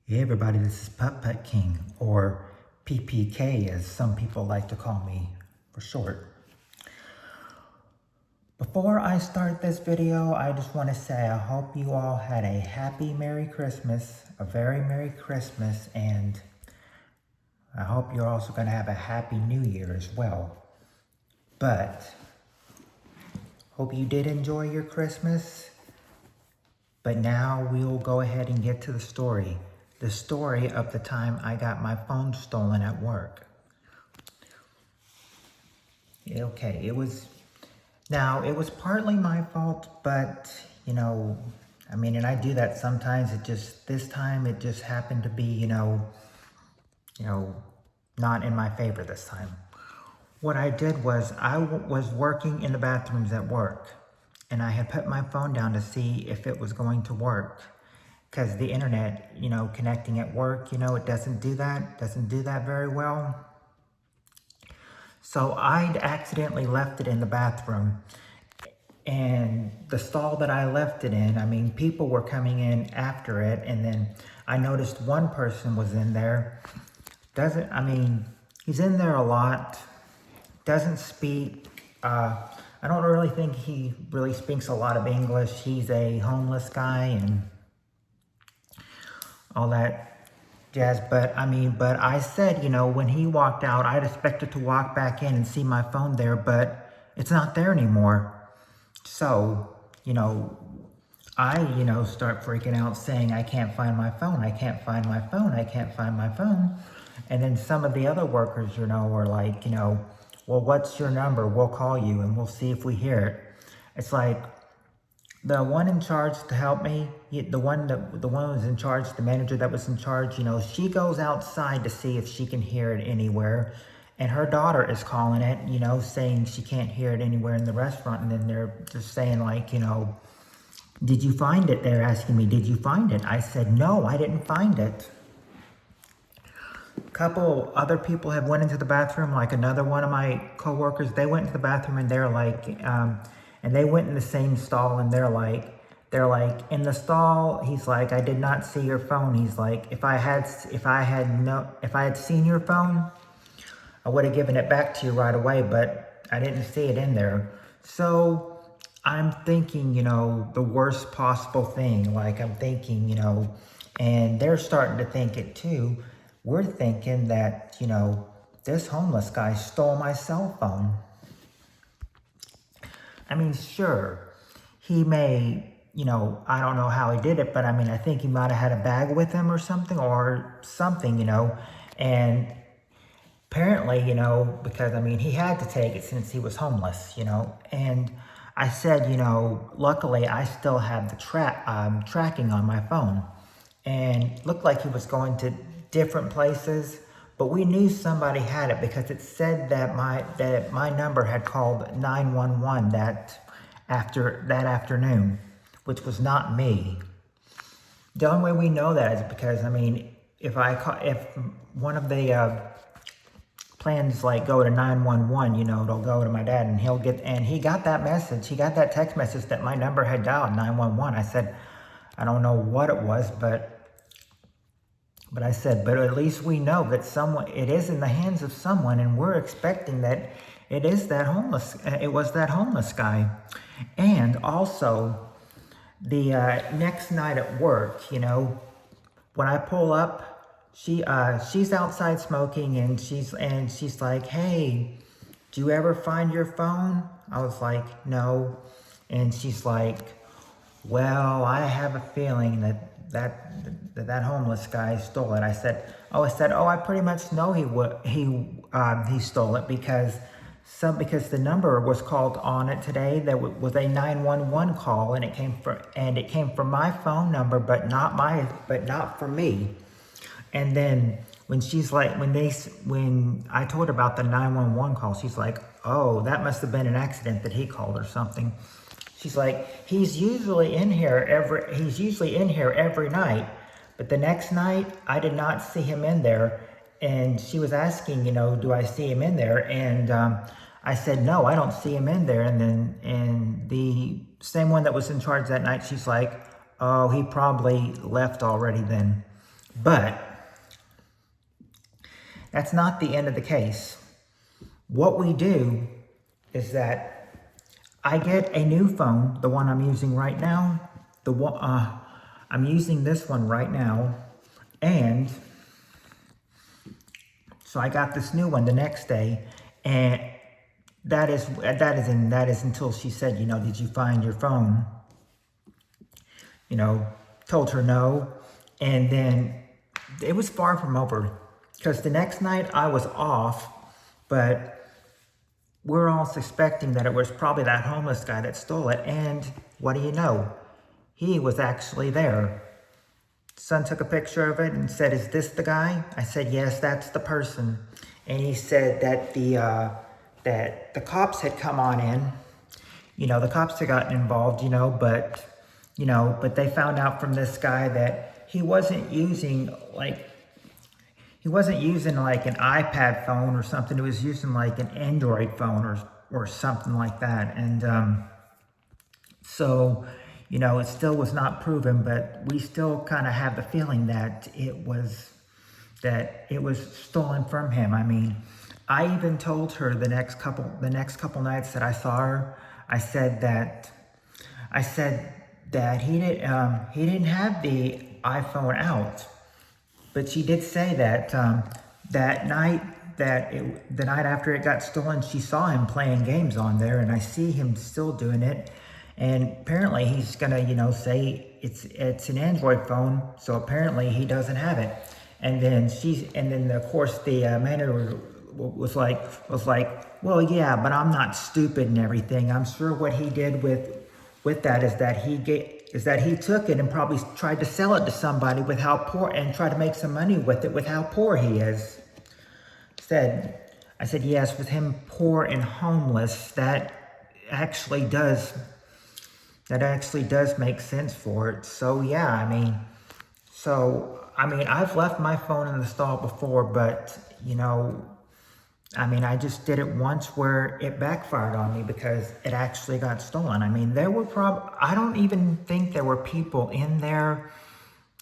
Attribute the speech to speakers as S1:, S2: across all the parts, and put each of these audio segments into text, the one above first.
S1: Hey everybody, this is Putt Putt King, or PPK as some people like to call me for short. Before I start this video, I just want to say I hope you all had a happy Merry Christmas, a very Merry Christmas, and I hope you're also going to have a Happy New Year as well. But, hope you did enjoy your Christmas. But now we'll go ahead and get to the story. The story of the time I got my phone stolen at work. Okay, it was partly my fault, but and I do that sometimes. This time it just happened to be, not in my favor this time. What I did was I was working in the bathrooms at work, and I had put my phone down to see if it was going to work. Because the internet, connecting at work, it doesn't do that very well. So I'd accidentally left it in the bathroom. And the stall that I left it in, people were coming in after it. And then I noticed one person was in there. He's in there a lot. Doesn't speak. I don't really think he really speaks a lot of English. He's a homeless guy and all that jazz. But I said, when he walked out, I'd expected to walk back in and see my phone there, but it's not there anymore. So, I, start freaking out saying, I can't find my phone. I can't find my phone. I can't find my phone. And then some of the other workers, were like, well, what's your number? We'll call you and we'll see if we hear it. It's like, the one in charge to help me, the one who was in charge, the manager that was in charge, she goes outside to see if she can hear it anywhere. And her daughter is calling it, saying she can't hear it anywhere in the restaurant. And then they're just saying like, did you find it? They're asking me, did you find it? I said, no, I didn't find it. A couple other people have went into the bathroom, like another one of my coworkers, they went into the bathroom and they're like, and they went in the same stall and they're like, in the stall, he's like, I did not see your phone. He's like, if I had seen your phone, I would have given it back to you right away, but I didn't see it in there. So I'm thinking, the worst possible thing. Like I'm thinking, and they're starting to think it too. We're thinking that, this homeless guy stole my cell phone. Sure, he may, I don't know how he did it, but I think he might have had a bag with him or something, and apparently, because, he had to take it since he was homeless, and I said, luckily I still have the tracking on my phone, and looked like he was going to different places. But we knew somebody had it because it said that my number had called 911 that afternoon, which was not me. The only way we know that is because if one of the plans like go to 911, it'll go to my dad and he got that message. He got that text message that my number had dialed 911. I said, I don't know what it was, but I said, but at least we know that it is in the hands of someone, and we're expecting that it was that homeless guy. And also, the next night at work, when I pull up, she's outside smoking, and she's like, hey, do you ever find your phone? I was like, no. And she's like, well, I have a feeling that homeless guy stole it. I said, I pretty much know he stole it because the number was called on it today. That was a 911 call, and it came from my phone number, but not for me. And then when I told her about the 911 call, she's like, oh, that must have been an accident that he called or something. She's like, he's usually in here every night, but the next night I did not see him in there. And she was asking, do I see him in there? And I said, no, I don't see him in there. And the same one that was in charge that night, she's like, oh, he probably left already then. But that's not the end of the case. What we do is that I get a new phone, the one I'm using right now. I'm using this one right now, and so I got this new one the next day, and that is until she said, did you find your phone? Told her no, and then it was far from over, because the next night I was off, but we're all suspecting that it was probably that homeless guy that stole it, and what do you know? He was actually there. Son took a picture of it and said, "Is this the guy?" I said, "Yes, that's the person." And he said that the cops had come on in. The cops had gotten involved, but they found out from this guy that he wasn't using like an iPad phone or something. He was using like an Android phone or something like that. And so, it still was not proven, but we still kind of have the feeling that it was stolen from him. I mean, I even told her the next couple nights that I saw her, I said that he didn't have the iPhone out. But she did say that that night, the night after it got stolen, she saw him playing games on there, and I see him still doing it. And apparently he's gonna, say it's an Android phone, so apparently he doesn't have it. And then of course the manager was like, well, yeah, but I'm not stupid and everything. I'm sure what he did with that is that he took it and probably tried to sell it to somebody with how poor, and try to make some money with it with how poor he is. I said, yes, with him poor and homeless, that actually does make sense for it. So yeah, I've left my phone in the stall before, but I just did it once where it backfired on me because it actually got stolen. I don't even think there were people in there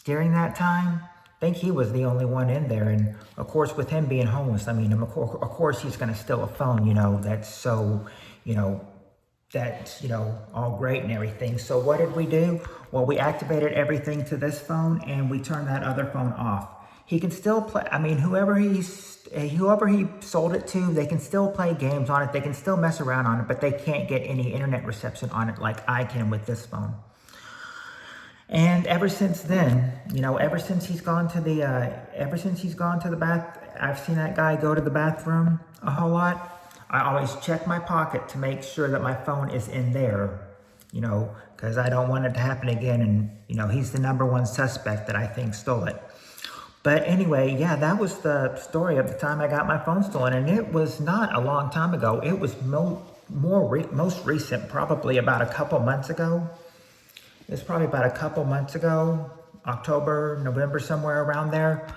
S1: during that time. I think he was the only one in there. And of course, with him being homeless, of course he's going to steal a phone, that's so, that's, all great and everything. So what did we do? Well, we activated everything to this phone and we turned that other phone off. He can still play, whoever he sold it to, they can still play games on it. They can still mess around on it, but they can't get any internet reception on it like I can with this phone. And ever since then, ever since he's gone to the bath, I've seen that guy go to the bathroom a whole lot. I always check my pocket to make sure that my phone is in there, because I don't want it to happen again. And, he's the number one suspect that I think stole it. But anyway, yeah, that was the story of the time I got my phone stolen. And it was not a long time ago. It was most recent, probably about a couple months ago. It was probably about a couple months ago, October, November, somewhere around there.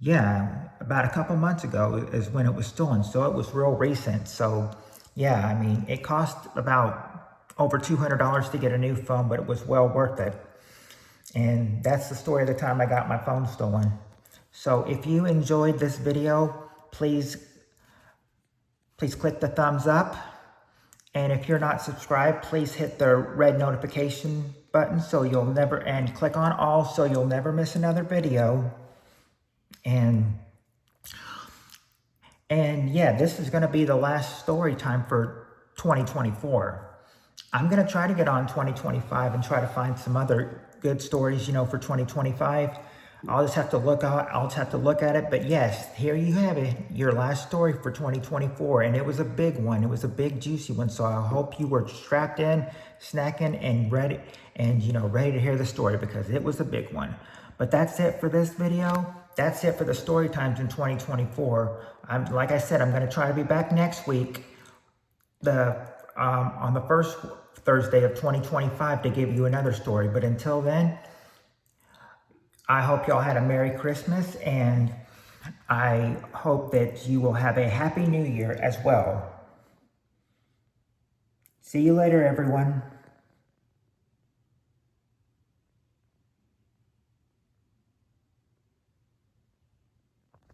S1: Yeah, about a couple months ago is when it was stolen. So it was real recent. So yeah, it cost about over $200 to get a new phone, but it was well worth it. And that's the story of the time I got my phone stolen. So if you enjoyed this video, please click the thumbs up. And if you're not subscribed, please hit the red notification button and click on all so you'll never miss another video. And yeah, this is going to be the last story time for 2024. I'm going to try to get on 2025 and try to find some other good stories, for 2025. I'll just have to look at it. But yes, here you have it, your last story for 2024. And it was a big one. It was a big, juicy one. So I hope you were strapped in, snacking, and ready to hear the story because it was a big one. But that's it for this video. That's it for the story times in 2024. Like I said, I'm going to try to be back next week, on the first Thursday of 2025 to give you another story. But until then, I hope y'all had a Merry Christmas, and I hope that you will have a Happy New Year as well. See you later, everyone.